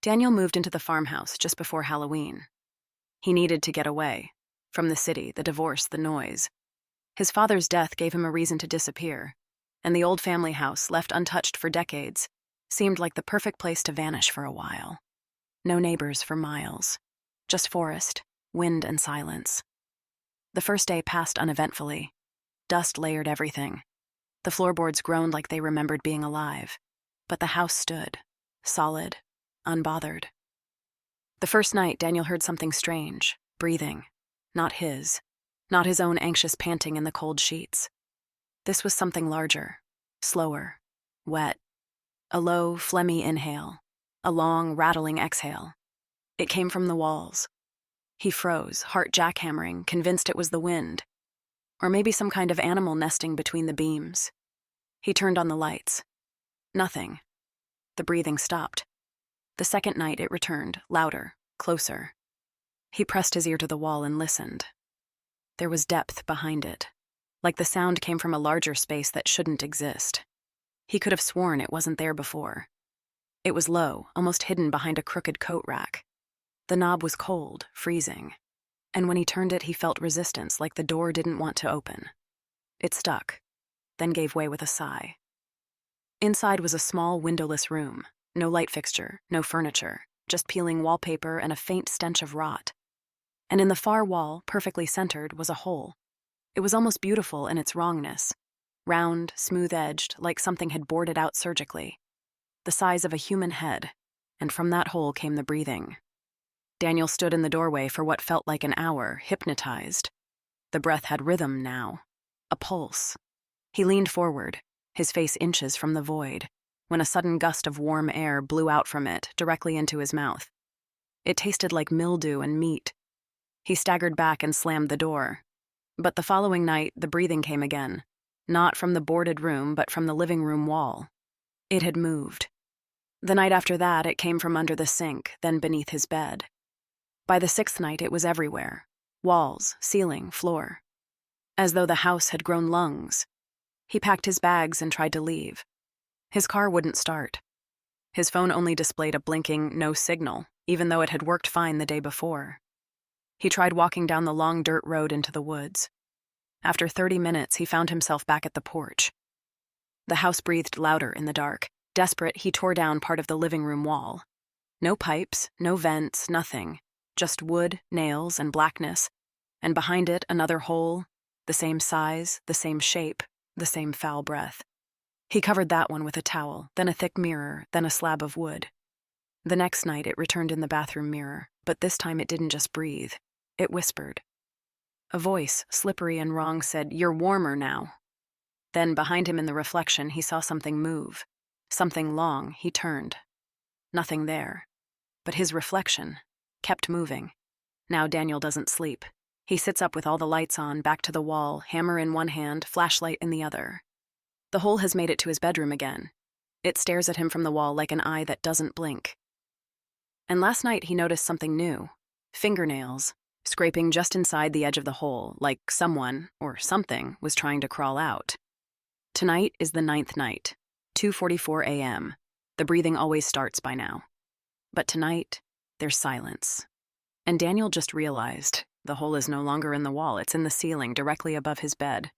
Daniel moved into the farmhouse just before Halloween. He needed to get away from the city, the divorce, the noise. His father's death gave him a reason to disappear, and the old family house, left untouched for decades, seemed like the perfect place to vanish for a while. No neighbors for miles, just forest, wind, and silence. The first day passed uneventfully. Dust layered everything. The floorboards groaned like they remembered being alive, but the house stood, solid, unbothered. The first night, Daniel heard something strange, breathing. Not his own anxious panting in the cold sheets. This was something larger, slower, wet. A low, phlegmy inhale, a long, rattling exhale. It came from the walls. He froze, heart jackhammering, convinced it was the wind, or maybe some kind of animal nesting between the beams. He turned on the lights. Nothing. The breathing stopped. The second night it returned, louder, closer. He pressed his ear to the wall and listened. There was depth behind it, like the sound came from a larger space that shouldn't exist. He could have sworn it wasn't there before. It was low, almost hidden behind a crooked coat rack. The knob was cold, freezing, and when he turned it, he felt resistance, like the door didn't want to open. It stuck, then gave way with a sigh. Inside was a small, windowless room. No light fixture, no furniture, just peeling wallpaper and a faint stench of rot. And in the far wall, perfectly centered, was a hole. It was almost beautiful in its wrongness. Round, smooth-edged, like something had bored it out surgically. The size of a human head, and from that hole came the breathing. Daniel stood in the doorway for what felt like an hour, hypnotized. The breath had rhythm now, a pulse. He leaned forward, his face inches from the void, when a sudden gust of warm air blew out from it, directly into his mouth. It tasted like mildew and meat. He staggered back and slammed the door. But the following night, the breathing came again, not from the boarded room, but from the living room wall. It had moved. The night after that, it came from under the sink, then beneath his bed. By the sixth night, it was everywhere. Walls, ceiling, floor. As though the house had grown lungs. He packed his bags and tried to leave. His car wouldn't start. His phone only displayed a blinking no signal, even though it had worked fine the day before. He tried walking down the long dirt road into the woods. After 30 minutes, he found himself back at the porch. The house breathed louder in the dark. Desperate, he tore down part of the living room wall. No pipes, no vents, nothing. Just wood, nails, and blackness. And behind it, another hole, the same size, the same shape, the same foul breath. He covered that one with a towel, then a thick mirror, then a slab of wood. The next night, it returned in the bathroom mirror, but this time it didn't just breathe. It whispered. A voice, slippery and wrong, said, "You're warmer now." Then, behind him in the reflection, he saw something move. Something long. He turned. Nothing there. But his reflection kept moving. Now Daniel doesn't sleep. He sits up with all the lights on, back to the wall, hammer in one hand, flashlight in the other. The hole has made it to his bedroom again. It stares at him from the wall like an eye that doesn't blink. And last night he noticed something new. Fingernails, scraping just inside the edge of the hole, like someone, or something, was trying to crawl out. Tonight is the 9th night, 2:44 a.m. The breathing always starts by now. But tonight, there's silence. And Daniel just realized the hole is no longer in the wall, it's in the ceiling, directly above his bed.